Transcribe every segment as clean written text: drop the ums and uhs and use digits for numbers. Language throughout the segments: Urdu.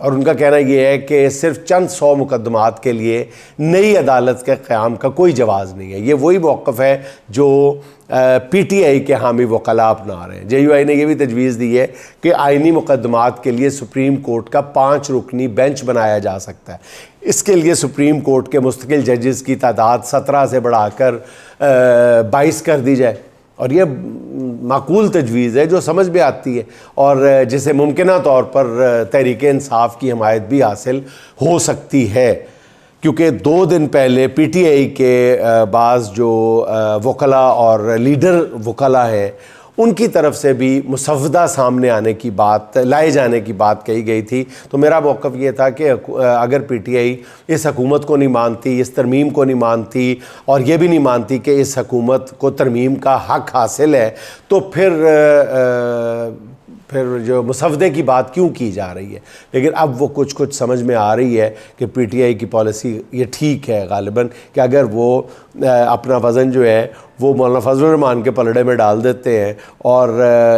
اور ان کا کہنا یہ ہے کہ صرف چند 100 مقدمات کے لیے نئی عدالت کے قیام کا کوئی جواز نہیں ہے۔ یہ وہی موقف ہے جو پی ٹی آئی کے حامی وکلاء اپنا رہے ہیں۔ جے یو آئی نے یہ بھی تجویز دی ہے کہ آئینی مقدمات کے لیے سپریم کورٹ کا 5 رکنی بینچ بنایا جا سکتا ہے۔ اس کے لیے سپریم کورٹ کے مستقل ججز کی تعداد 17 سے بڑھا کر 22 کر دی جائے، اور یہ معقول تجویز ہے جو سمجھ بھی آتی ہے اور جسے ممکنہ طور پر تحریک انصاف کی حمایت بھی حاصل ہو سکتی ہے، کیونکہ 2 دن پہلے پی ٹی آئی کے بعض جو وکلاء اور لیڈر وکلاء ہیں ان کی طرف سے بھی مسودہ سامنے آنے کی بات، لائے جانے کی بات کہی گئی تھی۔ تو میرا موقف یہ تھا کہ اگر پی ٹی آئی اس حکومت کو نہیں مانتی، اس ترمیم کو نہیں مانتی، اور یہ بھی نہیں مانتی کہ اس حکومت کو ترمیم کا حق حاصل ہے، تو پھر جو مسودے کی بات کیوں کی جا رہی ہے۔ لیکن اب وہ کچھ سمجھ میں آ رہی ہے کہ پی ٹی آئی کی پالیسی یہ ٹھیک ہے غالباً، کہ اگر وہ اپنا وزن جو ہے وہ مولانا فضل الرحمان کے پلڑے میں ڈال دیتے ہیں اور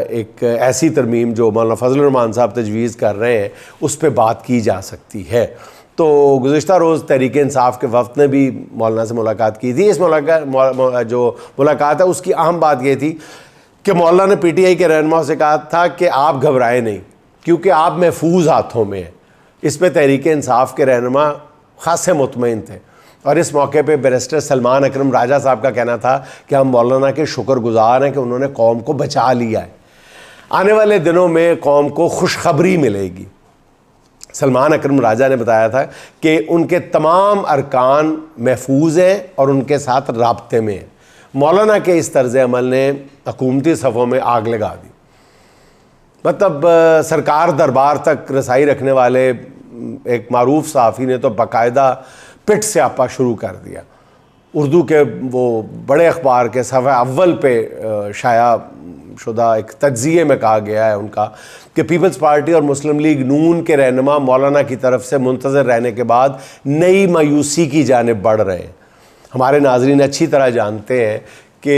ایک ایسی ترمیم جو مولانا فضل الرحمان صاحب تجویز کر رہے ہیں اس پہ بات کی جا سکتی ہے۔ تو گزشتہ روز تحریک انصاف کے وفد نے بھی مولانا سے ملاقات کی تھی۔ اس جو ملاقات ہے اس کی اہم بات یہ تھی کہ مولانا نے پی ٹی آئی کے رہنماؤں سے کہا تھا کہ آپ گھبرائیں نہیں، کیونکہ آپ محفوظ ہاتھوں میں ہیں۔ اس پہ تحریک انصاف کے رہنما خاصے مطمئن تھے، اور اس موقع پہ بیرسٹر سلمان اکرم راجہ صاحب کا کہنا تھا کہ ہم مولانا کے شکر گزار ہیں کہ انہوں نے قوم کو بچا لیا ہے، آنے والے دنوں میں قوم کو خوشخبری ملے گی۔ سلمان اکرم راجہ نے بتایا تھا کہ ان کے تمام ارکان محفوظ ہیں اور ان کے ساتھ رابطے میں ہیں۔ مولانا کے اس طرز عمل نے حکومتی صفوں میں آگ لگا دی، مطلب سرکار دربار تک رسائی رکھنے والے ایک معروف صحافی نے تو باقاعدہ پٹ سے آپا شروع کر دیا۔ اردو کے وہ بڑے اخبار کے صفحہ اول پہ شائع شدہ ایک تجزیے میں کہا گیا ہے ان کا کہ پیپلز پارٹی اور مسلم لیگ نون کے رہنما مولانا کی طرف سے منتظر رہنے کے بعد نئی مایوسی کی جانب بڑھ رہے ہیں۔ ہمارے ناظرین اچھی طرح جانتے ہیں کہ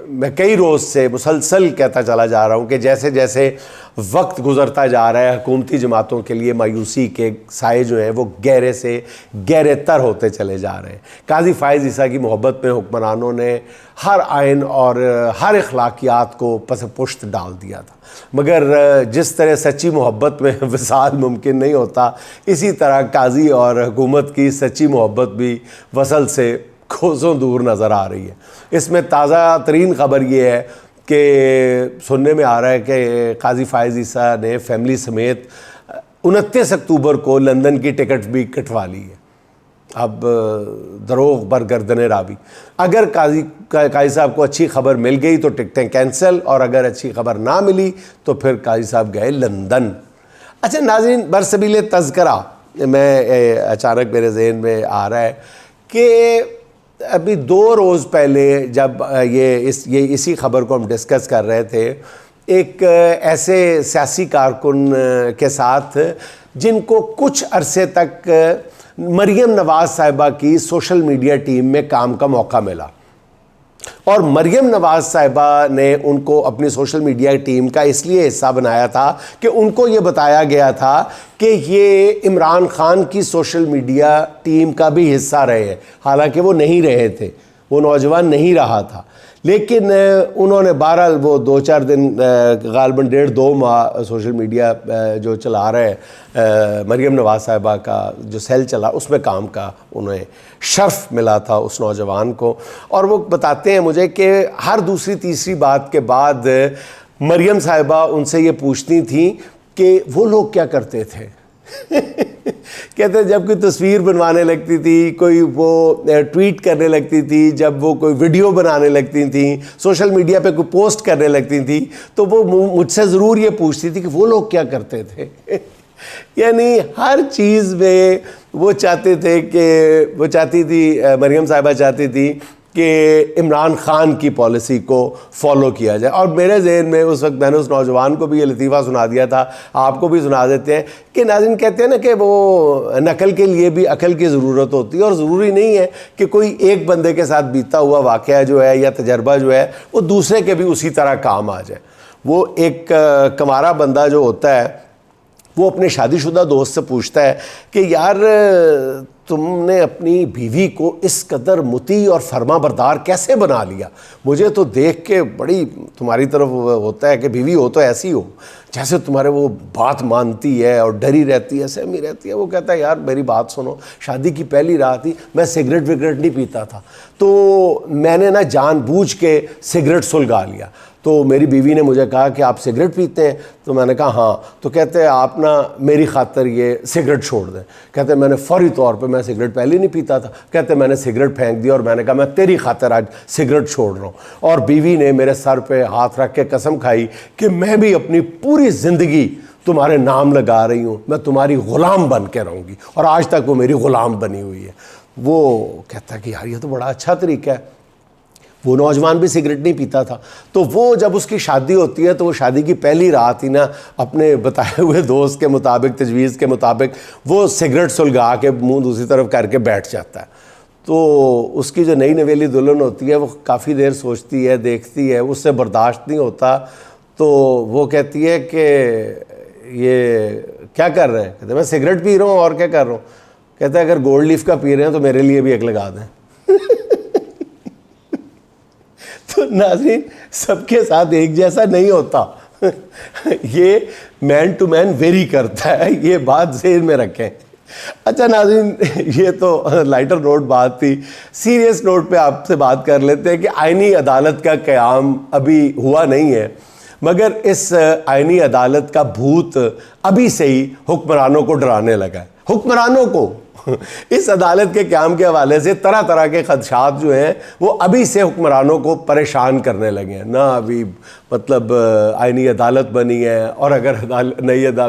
میں کئی روز سے مسلسل کہتا چلا جا رہا ہوں کہ جیسے جیسے وقت گزرتا جا رہا ہے حکومتی جماعتوں کے لیے مایوسی کے سائے جو ہیں وہ گہرے سے گہرے تر ہوتے چلے جا رہے ہیں۔ قاضی فائز عیسیٰ کی محبت میں حکمرانوں نے ہر آئین اور ہر اخلاقیات کو پس پشت ڈال دیا تھا، مگر جس طرح سچی محبت میں وصال ممکن نہیں ہوتا، اسی طرح قاضی اور حکومت کی سچی محبت بھی وصل سے کوسوں دور نظر آ رہی ہے۔ اس میں تازہ ترین خبر یہ ہے کہ سننے میں آ رہا ہے کہ قاضی فائز عیسیٰ نے فیملی سمیت 29 اکتوبر کو لندن کی ٹکٹ بھی کٹوا لی ہے۔ اب دروغ بر گردن راوی، اگر قاضی صاحب کو اچھی خبر مل گئی تو ٹکٹیں کینسل، اور اگر اچھی خبر نہ ملی تو پھر قاضی صاحب گئے لندن۔ اچھا ناظرین، برسبیل تذکرہ میں اچانک میرے ذہن میں آ رہا ہے کہ ابھی 2 روز پہلے جب اسی خبر کو ہم ڈسکس کر رہے تھے، ایک ایسے سیاسی کارکن کے ساتھ جن کو کچھ عرصے تک مریم نواز صاحبہ کی سوشل میڈیا ٹیم میں کام کا موقع ملا، اور مریم نواز صاحبہ نے ان کو اپنی سوشل میڈیا ٹیم کا اس لیے حصہ بنایا تھا کہ ان کو یہ بتایا گیا تھا کہ یہ عمران خان کی سوشل میڈیا ٹیم کا بھی حصہ رہے ہیں، حالانکہ وہ نہیں رہے تھے، وہ نوجوان نہیں رہا تھا، لیکن انہوں نے بہرحال وہ 2-4 دن غالباً 1.5-2 ماہ سوشل میڈیا جو چلا رہے مریم نواز صاحبہ کا جو سیل چلا اس میں کام کا انہیں شرف ملا تھا اس نوجوان کو، اور وہ بتاتے ہیں مجھے کہ ہر دوسری تیسری بات کے بعد مریم صاحبہ ان سے یہ پوچھتی تھیں کہ وہ لوگ کیا کرتے تھے۔ کہتے ہیں جب کوئی تصویر بنوانے لگتی تھی، کوئی وہ ٹویٹ کرنے لگتی تھی، جب وہ کوئی ویڈیو بنانے لگتی تھیں، سوشل میڈیا پہ کوئی پوسٹ کرنے لگتی تھیں، تو وہ مجھ سے ضرور یہ پوچھتی تھی کہ وہ لوگ کیا کرتے تھے۔ یعنی ہر چیز میں وہ چاہتے تھے کہ وہ چاہتی تھی، مریم صاحبہ چاہتی تھی کہ عمران خان کی پالیسی کو فالو کیا جائے۔ اور میرے ذہن میں اس وقت میں نے اس نوجوان کو بھی یہ لطیفہ سنا دیا تھا، آپ کو بھی سنا دیتے ہیں کہ ناظرین کہتے ہیں نا کہ وہ نقل کے لیے بھی عقل کی ضرورت ہوتی ہے، اور ضروری نہیں ہے کہ کوئی ایک بندے کے ساتھ بیتا ہوا واقعہ جو ہے یا تجربہ جو ہے وہ دوسرے کے بھی اسی طرح کام آ جائے۔ وہ ایک کمارا بندہ جو ہوتا ہے وہ اپنے شادی شدہ دوست سے پوچھتا ہے کہ یار تم نے اپنی بیوی کو اس قدر مطیع اور فرما بردار کیسے بنا لیا؟ مجھے تو دیکھ کے بڑی تمہاری طرف ہوتا ہے کہ بیوی ہو تو ایسی ہو جیسے تمہارے وہ بات مانتی ہے اور ڈری رہتی ہے، سہمی رہتی ہے۔ وہ کہتا ہے یار میری بات سنو، شادی کی پہلی رات ہی میں سگریٹ وگریٹ نہیں پیتا تھا، تو میں نے نا جان بوجھ کے سگریٹ سلگا لیا۔ تو میری بیوی نے مجھے کہا کہ آپ سگریٹ پیتے ہیں؟ تو میں نے کہا ہاں۔ تو کہتے ہیں آپ نا میری خاطر یہ سگریٹ چھوڑ دیں۔ کہتے ہیں میں نے فوری طور پہ، میں سگریٹ پہلے نہیں پیتا تھا، کہتے ہیں میں نے سگریٹ پھینک دیا اور میں نے کہا میں تیری خاطر آج سگریٹ چھوڑ رہا ہوں۔ اور بیوی نے میرے سر پہ ہاتھ رکھ کے قسم کھائی کہ میں بھی اپنی پوری زندگی تمہارے نام لگا رہی ہوں، میں تمہاری غلام بن کے رہوں گی، اور آج تک وہ میری غلام بنی ہوئی ہے۔ وہ کہتا ہے کہ یار یہ تو بڑا اچھا طریقہ ہے۔ وہ نوجوان بھی سگریٹ نہیں پیتا تھا، تو وہ جب اس کی شادی ہوتی ہے تو وہ شادی کی پہلی رات ہی نا اپنے بتائے ہوئے دوست کے مطابق، تجویز کے مطابق، وہ سگریٹ سلگا کے منہ دوسری طرف کر کے بیٹھ جاتا ہے۔ تو اس کی جو نئی نویلی دلہن ہوتی ہے وہ کافی دیر سوچتی ہے، دیکھتی ہے، اس سے برداشت نہیں ہوتا، تو وہ کہتی ہے کہ یہ کیا کر رہے ہیں؟ کہتے ہیں میں سگریٹ پی رہا ہوں، اور کیا کر رہا ہوں؟ کہتا ہے اگر گولڈ لیف کا پی رہے ہیں تو میرے لیے بھی ایک لگا دیں۔ تو ناظرین سب کے ساتھ ایک جیسا نہیں ہوتا، یہ مین ٹو مین ویری کرتا ہے، یہ بات ذہن میں رکھیں۔ اچھا ناظرین، یہ تو لائٹر نوٹ بات تھی، سیریس نوٹ پہ آپ سے بات کر لیتے ہیں کہ آئینی عدالت کا قیام ابھی ہوا نہیں ہے، مگر اس آئینی عدالت کا بھوت ابھی سے ہی حکمرانوں کو ڈرانے لگا ہے۔ حکمرانوں کو اس عدالت کے قیام کے حوالے سے طرح طرح کے خدشات جو ہیں وہ ابھی سے حکمرانوں کو پریشان کرنے لگے ہیں۔ نہ ابھی مطلب آئینی عدالت بنی ہے، اور اگر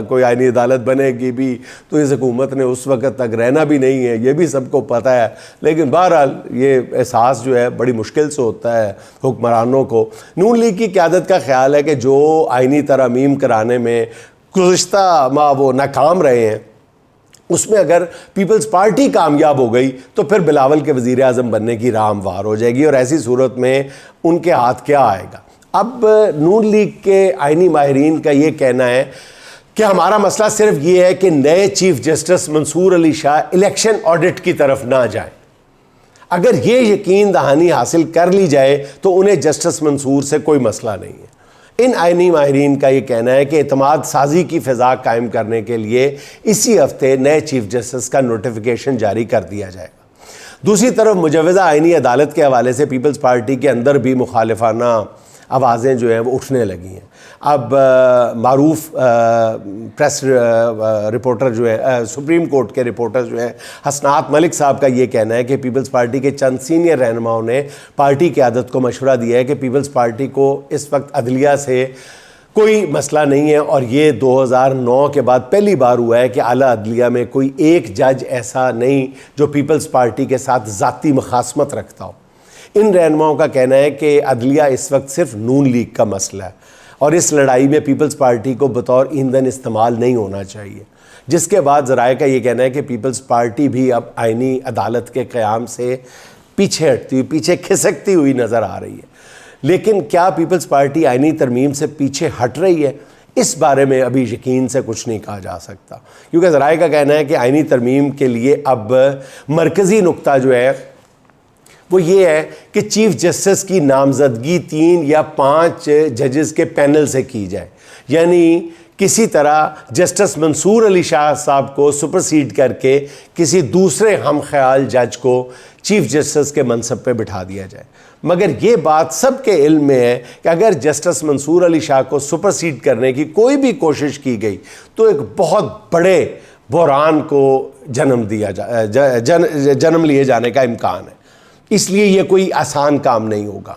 کوئی آئینی عدالت بنے گی بھی تو اس حکومت نے اس وقت تک رہنا بھی نہیں ہے، یہ بھی سب کو پتہ ہے۔ لیکن بہرحال یہ احساس جو ہے بڑی مشکل سے ہوتا ہے حکمرانوں کو۔ نون لیگ کی قیادت کا خیال ہے کہ جو آئینی ترامیم کرانے میں گزشتہ ماہ وہ ناکام رہے ہیں، اس میں اگر پیپلز پارٹی کامیاب ہو گئی تو پھر بلاول کے وزیر اعظم بننے کی راہ ہموار ہو جائے گی، اور ایسی صورت میں ان کے ہاتھ کیا آئے گا؟ اب نون لیگ کے آئینی ماہرین کا یہ کہنا ہے کہ ہمارا مسئلہ صرف یہ ہے کہ نئے چیف جسٹس منصور علی شاہ الیکشن آڈٹ کی طرف نہ جائیں۔ اگر یہ یقین دہانی حاصل کر لی جائے تو انہیں جسٹس منصور سے کوئی مسئلہ نہیں ہے۔ ان آئینی ماہرین کا یہ کہنا ہے کہ اعتماد سازی کی فضا قائم کرنے کے لیے اسی ہفتے نئے چیف جسٹس کا نوٹیفیکیشن جاری کر دیا جائے گا۔ دوسری طرف مجوزہ آئینی عدالت کے حوالے سے پیپلز پارٹی کے اندر بھی مخالفانہ آوازیں جو ہیں وہ اٹھنے لگی ہیں۔ اب معروف پریس رپورٹر جو ہے، سپریم کورٹ کے رپورٹر جو ہیں حسنات ملک صاحب کا یہ کہنا ہے کہ پیپلز پارٹی کے چند سینئر رہنماؤں نے پارٹی قیادت کو مشورہ دیا ہے کہ پیپلز پارٹی کو اس وقت عدلیہ سے کوئی مسئلہ نہیں ہے، اور یہ 2009 کے بعد پہلی بار ہوا ہے کہ اعلیٰ عدلیہ میں کوئی ایک جج ایسا نہیں جو پیپلز پارٹی کے ساتھ ذاتی مخاصمت رکھتا ہو۔ ان رہنماؤں کا کہنا ہے کہ عدلیہ اس وقت صرف نون لیگ کا مسئلہ ہے، اور اس لڑائی میں پیپلز پارٹی کو بطور ایندھن استعمال نہیں ہونا چاہیے، جس کے بعد ذرائع کا یہ کہنا ہے کہ پیپلز پارٹی بھی اب آئینی عدالت کے قیام سے پیچھے ہٹتی ہوئی، پیچھے کھسکتی ہوئی نظر آ رہی ہے۔ لیکن کیا پیپلز پارٹی آئینی ترمیم سے پیچھے ہٹ رہی ہے؟ اس بارے میں ابھی یقین سے کچھ نہیں کہا جا سکتا، کیونکہ ذرائع کا کہنا ہے کہ آئینی ترمیم کے لیے اب مرکزی نقطہ جو ہے وہ یہ ہے کہ چیف جسٹس کی نامزدگی 3 یا 5 ججز کے پینل سے کی جائے، یعنی کسی طرح جسٹس منصور علی شاہ صاحب کو سپرسیڈ کر کے کسی دوسرے ہم خیال جج کو چیف جسٹس کے منصب پہ بٹھا دیا جائے۔ مگر یہ بات سب کے علم میں ہے کہ اگر جسٹس منصور علی شاہ کو سپرسیڈ کرنے کی کوئی بھی کوشش کی گئی تو ایک بہت بڑے بحران کو جنم لیے جانے کا امکان ہے۔ اس لیے یہ کوئی آسان کام نہیں ہوگا۔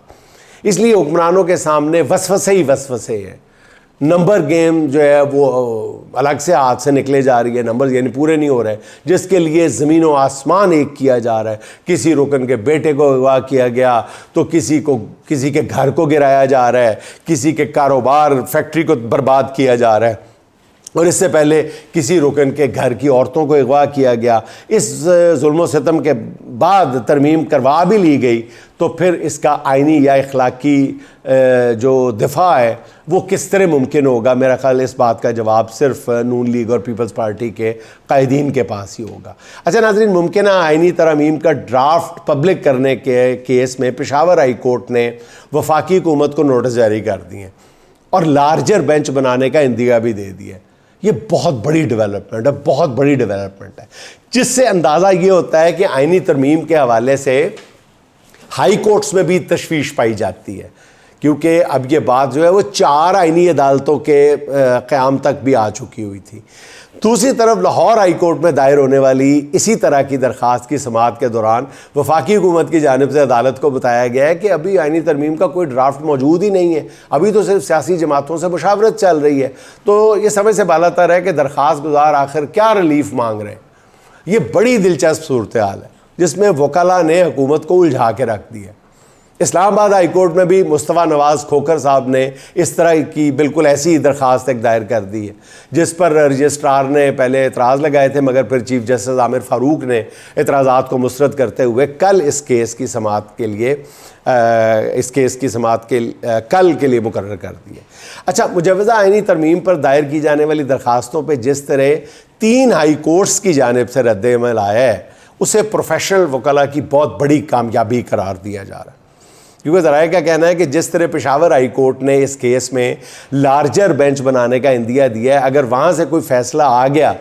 اس لیے حکمرانوں کے سامنے وسوسے ہی وسوسے ہیں۔ نمبر گیم جو ہے وہ الگ سے ہاتھ سے نکلے جا رہی ہے، نمبر یعنی پورے نہیں ہو رہے، جس کے لیے زمین و آسمان ایک کیا جا رہا ہے۔ کسی رکن کے بیٹے کو اغوا کیا گیا تو کسی کے گھر کو گرایا جا رہا ہے، کسی کے کاروبار فیکٹری کو برباد کیا جا رہا ہے، اور اس سے پہلے کسی رکن کے گھر کی عورتوں کو اغوا کیا گیا۔ اس ظلم و ستم کے بعد ترمیم کروا بھی لی گئی تو پھر اس کا آئینی یا اخلاقی جو دفاع ہے وہ کس طرح ممکن ہوگا؟ میرا خیال اس بات کا جواب صرف نون لیگ اور پیپلز پارٹی کے قائدین کے پاس ہی ہوگا۔ اچھا ناظرین، ممکنہ آئینی ترامیم کا ڈرافٹ پبلک کرنے کے کیس میں پشاور ہائی کورٹ نے وفاقی حکومت کو نوٹس جاری کر دیے اور لارجر بینچ بنانے کا اندیا بھی دے دیا۔ یہ بہت بڑی ڈیولپمنٹ ہے، بہت بڑی ڈیولپمنٹ ہے، جس سے اندازہ یہ ہوتا ہے کہ آئینی ترمیم کے حوالے سے ہائی کورٹس میں بھی تشویش پائی جاتی ہے، کیونکہ اب یہ بات جو ہے وہ 4 آئینی عدالتوں کے قیام تک بھی آ چکی ہوئی تھی۔ دوسری طرف لاہور ہائی کورٹ میں دائر ہونے والی اسی طرح کی درخواست کی سماعت کے دوران وفاقی حکومت کی جانب سے عدالت کو بتایا گیا ہے کہ ابھی آئینی ترمیم کا کوئی ڈرافٹ موجود ہی نہیں ہے، ابھی تو صرف سیاسی جماعتوں سے مشاورت چل رہی ہے، تو یہ سمجھ سے بالاتر ہے کہ درخواست گزار آخر کیا ریلیف مانگ رہے ہیں۔ یہ بڑی دلچسپ صورتحال ہے جس میں وکلاء نے حکومت کو الجھا کے رکھ دیا۔ اسلام آباد ہائی کورٹ میں بھی مصطفیٰ نواز کھوکھر صاحب نے اس طرح کی بالکل ایسی درخواست ایک دائر کر دی ہے، جس پر رجسٹرار نے پہلے اعتراض لگائے تھے، مگر پھر چیف جسٹس عامر فاروق نے اعتراضات کو مسترد کرتے ہوئے کل اس کیس کی سماعت کل کے لیے مقرر کر دی ہے۔ اچھا، مجوزہ آئینی ترمیم پر دائر کی جانے والی درخواستوں پہ جس طرح 3 ہائی کورٹس کی جانب سے رد عمل آیا ہے، اسے پروفیشنل وکلاء کی بہت بڑی کامیابی قرار دیا جا رہا ہے، کیونکہ ذرائع کا کہنا ہے کہ جس طرح پشاور ہائی کورٹ نے اس کیس میں لارجر بینچ بنانے کا اندیا دیا ہے، اگر وہاں سے کوئی فیصلہ آ گیا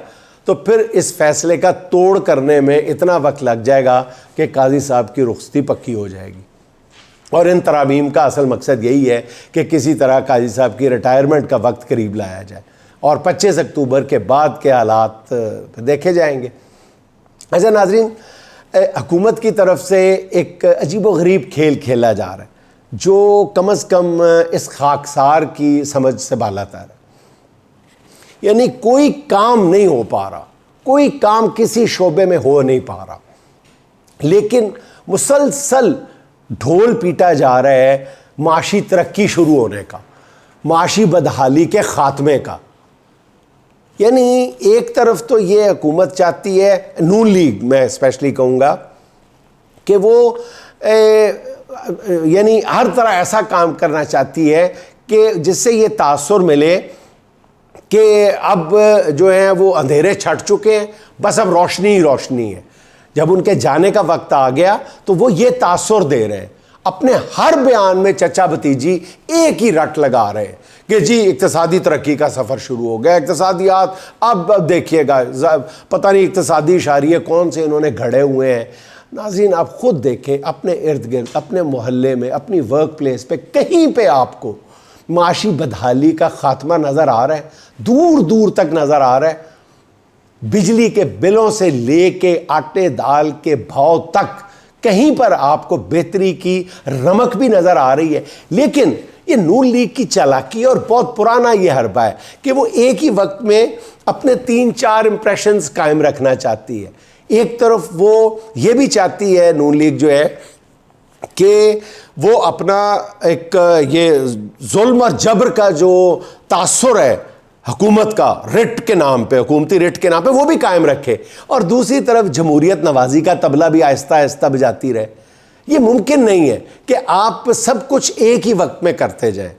تو پھر اس فیصلے کا توڑ کرنے میں اتنا وقت لگ جائے گا کہ قاضی صاحب کی رخصتی پکی ہو جائے گی۔ اور ان ترامیم کا اصل مقصد یہی ہے کہ کسی طرح قاضی صاحب کی ریٹائرمنٹ کا وقت قریب لایا جائے، اور 25 اکتوبر کے بعد کے حالات دیکھے جائیں گے۔ اچھا ناظرین، حکومت کی طرف سے ایک عجیب و غریب کھیل کھیلا جا رہا ہے جو کم از کم اس خاکسار کی سمجھ سے بالاتر ہے، یعنی کوئی کام نہیں ہو پا رہا، کوئی کام کسی شعبے میں ہو نہیں پا رہا، لیکن مسلسل ڈھول پیٹا جا رہا ہے معاشی ترقی شروع ہونے کا، معاشی بدحالی کے خاتمے کا۔ یعنی ایک طرف تو یہ حکومت چاہتی ہے، نون لیگ میں اسپیشلی کہوں گا، کہ وہ یعنی ہر طرح ایسا کام کرنا چاہتی ہے کہ جس سے یہ تاثر ملے کہ اب جو ہیں وہ اندھیرے چھٹ چکے ہیں، بس اب روشنی ہی روشنی ہے۔ جب ان کے جانے کا وقت آ گیا تو وہ یہ تاثر دے رہے ہیں، اپنے ہر بیان میں چچا بھتیجی ایک ہی رٹ لگا رہے ہیں کہ جی اقتصادی ترقی کا سفر شروع ہو گیا، اقتصادیات اب دیکھیے گا، پتہ نہیں اقتصادی اشاریے کون سے انہوں نے گھڑے ہوئے ہیں۔ ناظرین، آپ خود دیکھیں اپنے ارد گرد، اپنے محلے میں، اپنی ورک پلیس پہ، کہیں پہ آپ کو معاشی بدحالی کا خاتمہ نظر آ رہا ہے؟ دور دور تک نظر آ رہا ہے۔ بجلی کے بلوں سے لے کے آٹے دال کے بھاؤ تک کہیں پر آپ کو بہتری کی رمق بھی نظر آ رہی ہے۔ لیکن یہ نون لیگ کی چالاکی اور بہت پرانا یہ حربہ ہے کہ وہ ایک ہی وقت میں اپنے 3-4 امپریشنز قائم رکھنا چاہتی ہے۔ ایک طرف وہ یہ بھی چاہتی ہے نون لیگ جو ہے کہ وہ اپنا ایک یہ ظلم اور جبر کا جو تاثر ہے حکومت کا رٹ کے نام پہ، حکومتی رٹ کے نام پہ، وہ بھی قائم رکھے، اور دوسری طرف جمہوریت نوازی کا طبلہ بھی آہستہ آہستہ بجاتی رہے۔ یہ ممکن نہیں ہے کہ آپ سب کچھ ایک ہی وقت میں کرتے جائیں۔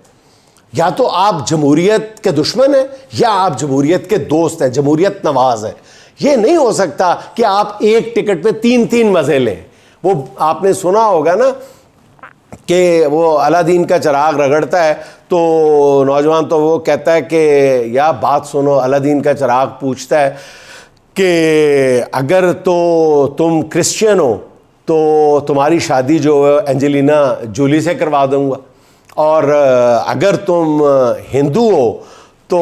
یا تو آپ جمہوریت کے دشمن ہیں یا آپ جمہوریت کے دوست ہیں، جمہوریت نواز ہیں۔ یہ نہیں ہو سکتا کہ آپ ایک ٹکٹ پہ 3 مزے لیں۔ وہ آپ نے سنا ہوگا نا کہ وہ الادین کا چراغ رگڑتا ہے تو نوجوان تو وہ کہتا ہے کہ یا بات سنو، الادین کا چراغ پوچھتا ہے کہ اگر تو تم کرسچن ہو تو تمہاری شادی جو ہے اینجلینا جولی سے کروا دوں گا، اور اگر تم ہندو ہو تو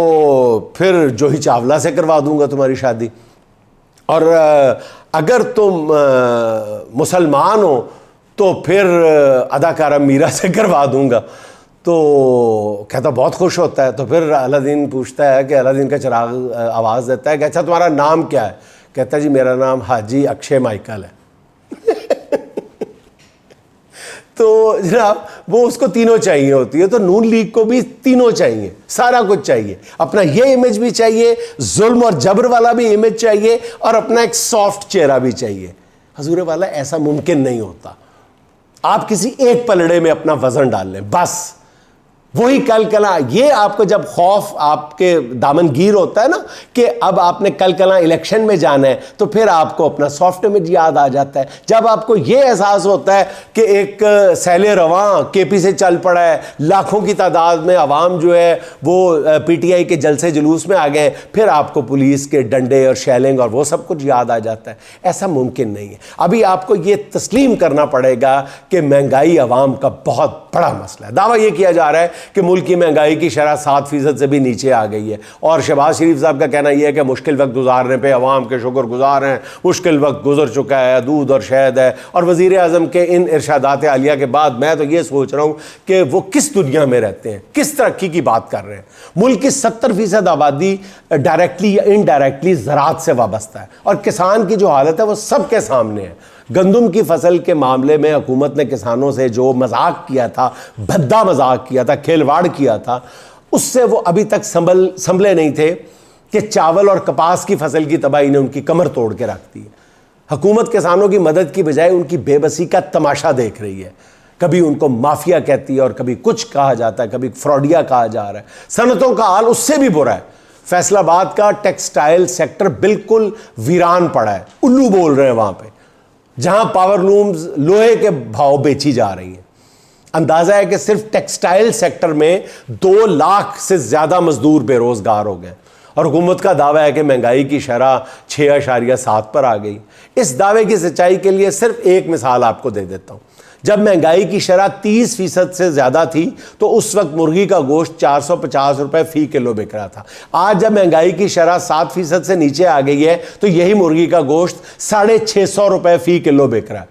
پھر جوہی چاولہ سے کروا دوں گا تمہاری شادی، اور اگر تم مسلمان ہو تو پھر اداکارہ میرا سے کروا دوں گا۔ تو کہتا بہت خوش ہوتا ہے۔ تو پھر الادین پوچھتا ہے کہ الادین کا چراغ آواز دیتا ہے کہ اچھا تمہارا نام کیا ہے؟ کہتا ہے جی میرا نام حاجی اکشے مائیکل ہے۔ تو جناب وہ اس کو تینوں چاہیے ہوتی ہے، تو نون لیگ کو بھی تینوں چاہیے، سارا کچھ چاہیے۔ اپنا یہ امیج بھی چاہیے، ظلم اور جبر والا بھی امیج چاہیے، اور اپنا ایک سافٹ چہرہ بھی چاہیے۔ حضور والا ایسا ممکن نہیں ہوتا. آپ کسی ایک پلڑے میں اپنا وزن ڈال لیں بس, وہی کل کلاں. یہ آپ کو جب خوف آپ کے دامن گیر ہوتا ہے نا کہ اب آپ نے کل کلاں الیکشن میں جانا ہے, تو پھر آپ کو اپنا سافٹ امیج یاد آ جاتا ہے. جب آپ کو یہ احساس ہوتا ہے کہ ایک سیل رواں کے پی سے چل پڑا ہے, لاکھوں کی تعداد میں عوام جو ہے وہ پی ٹی آئی کے جلسے جلوس میں آ گئے, پھر آپ کو پولیس کے ڈنڈے اور شیلنگ اور وہ سب کچھ یاد آ جاتا ہے. ایسا ممکن نہیں ہے. ابھی آپ کو یہ تسلیم کرنا پڑے گا کہ مہنگائی عوام کا بہت بڑا مسئلہ ہے. دعویٰ یہ کیا جا رہا ہے کہ ملک کی مہنگائی کی شرح 7% سے بھی نیچے آ گئی ہے, اور شہباز شریف صاحب کا کہنا یہ ہے کہ مشکل وقت گزارنے پہ عوام کے شکر گزار ہیں, مشکل وقت گزر چکا ہے, دودھ اور شہد ہے. اور وزیر اعظم کے ان ارشادات عالیہ کے بعد میں تو یہ سوچ رہا ہوں کہ وہ کس دنیا میں رہتے ہیں, کس ترقی کی بات کر رہے ہیں. ملک کی 70% آبادی ڈائریکٹلی یا انڈائریکٹلی زراعت سے وابستہ ہے, اور کسان کی جو حالت ہے وہ سب کے سامنے ہے. گندم کی فصل کے معاملے میں حکومت نے کسانوں سے جو مذاق کیا تھا, بھدا مذاق کیا تھا, کھیلواڑ کیا تھا, اس سے وہ ابھی تک سنبھلے نہیں تھے کہ چاول اور کپاس کی فصل کی تباہی نے ان کی کمر توڑ کے رکھ دی. حکومت کسانوں کی مدد کی بجائے ان کی بے بسی کا تماشا دیکھ رہی ہے. کبھی ان کو مافیا کہتی ہے اور کبھی کچھ کہا جاتا ہے, کبھی فراڈیا کہا جا رہا ہے. صنعتوں کا حال اس سے بھی برا ہے. فیصل آباد کا ٹیکسٹائل سیکٹر بالکل ویران پڑا ہے, الو بول رہے ہیں وہاں پہ, جہاں پاور لومز لوہے کے بھاؤ بیچی جا رہی ہیں. اندازہ ہے کہ صرف ٹیکسٹائل سیکٹر میں 2 لاکھ سے زیادہ مزدور بے روزگار ہو گئے, اور حکومت کا دعویٰ ہے کہ مہنگائی کی شرح 6.7 پر آ گئی. اس دعوے کی سچائی کے لیے صرف ایک مثال آپ کو دے دیتا ہوں. جب مہنگائی کی شرح 30% سے زیادہ تھی تو اس وقت مرغی کا گوشت 450 روپے فی کلو بک رہا تھا. آج جب مہنگائی کی شرح 7% سے نیچے آ گئی ہے تو یہی مرغی کا گوشت 650 روپے فی کلو بک رہا ہے.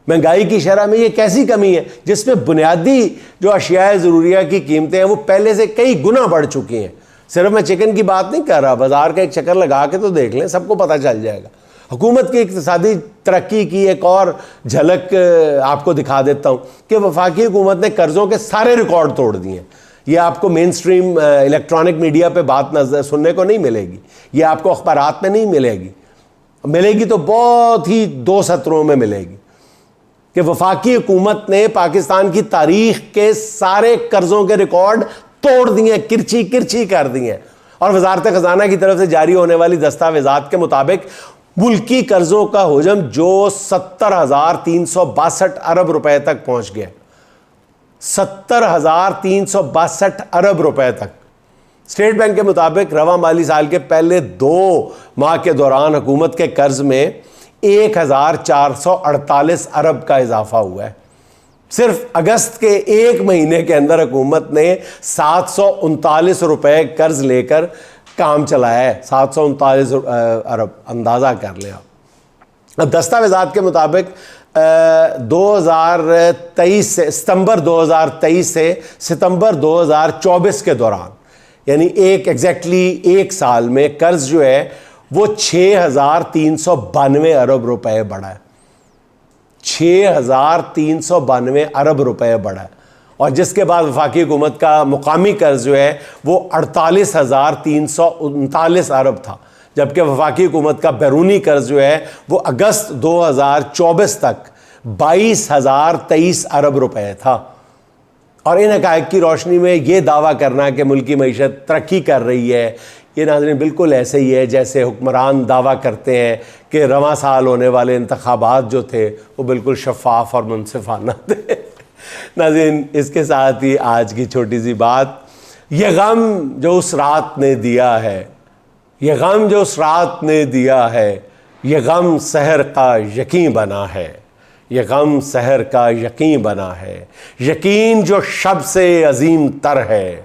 مہنگائی کی شرح میں یہ کیسی کمی ہے جس میں بنیادی جو اشیاء ضروریہ کی قیمتیں ہیں وہ پہلے سے کئی گنا بڑھ چکی ہیں. صرف میں چکن کی بات نہیں کر رہا, بازار کا ایک چکر لگا کے تو دیکھ لیں, سب کو پتہ چل جائے گا. حکومت کی اقتصادی ترقی کی ایک اور جھلک آپ کو دکھا دیتا ہوں کہ وفاقی حکومت نے قرضوں کے سارے ریکارڈ توڑ دیے ہیں. یہ آپ کو مین سٹریم الیکٹرانک میڈیا پہ بات سننے کو نہیں ملے گی, یہ آپ کو اخبارات میں نہیں ملے گی. ملے گی تو بہت ہی 2 سطروں میں ملے گی کہ وفاقی حکومت نے پاکستان کی تاریخ کے سارے قرضوں کے ریکارڈ توڑ دیے, کرچی کرچی کر دیے. اور وزارت خزانہ کی طرف سے جاری ہونے والی دستاویزات کے مطابق ملکی قرضوں کا حجم جو 70,362 ارب روپے تک پہنچ گیا, 70,362 ارب روپے تک. اسٹیٹ بینک کے مطابق رواں مالی سال کے پہلے 2 ماہ کے دوران حکومت کے قرض میں 1,448 ارب کا اضافہ ہوا ہے. صرف اگست کے 1 مہینے کے اندر حکومت نے 739 روپے قرض لے کر کام چلایا ہے. 739 ارب, اندازہ کر لیں آپ. اب دستاویزات کے مطابق 2023 سے ستمبر 2023 سے ستمبر 2024 کے دوران, یعنی ایگزیکٹلی 1 سال میں قرض جو ہے وہ 6,392 ارب روپے بڑھا ہے. 6,392 ارب روپے بڑھا ہے. اور جس کے بعد وفاقی حکومت کا مقامی قرض جو ہے وہ 48,339 ارب تھا, جبکہ وفاقی حکومت کا بیرونی قرض جو ہے وہ اگست 2024 تک 22,023 ارب روپے تھا. اور ان حقائق کی روشنی میں یہ دعویٰ کرنا کہ ملکی معیشت ترقی کر رہی ہے, یہ ناظرین بالکل ایسے ہی ہے جیسے حکمران دعویٰ کرتے ہیں کہ رواں سال ہونے والے انتخابات جو تھے وہ بالکل شفاف اور منصفانہ تھے. ناظرین, اس کے ساتھ ہی آج کی چھوٹی سی بات, یہ غم جو اس رات نے دیا ہے, یہ غم جو اس رات نے دیا ہے, یہ غم سحر کا یقین بنا ہے, یہ غم سحر کا یقین بنا ہے. یقین جو شب سے عظیم تر ہے,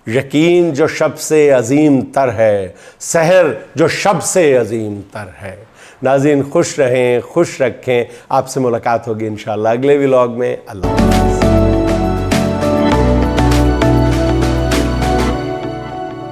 یقین جو شب سے عظیم تر ہے, سحر جو شب سے عظیم تر ہے. ناظرین خوش رہیں, خوش رکھیں. آپ سے ملاقات ہوگی انشاءاللہ اگلے ولاگ میں. اللہ حافظ.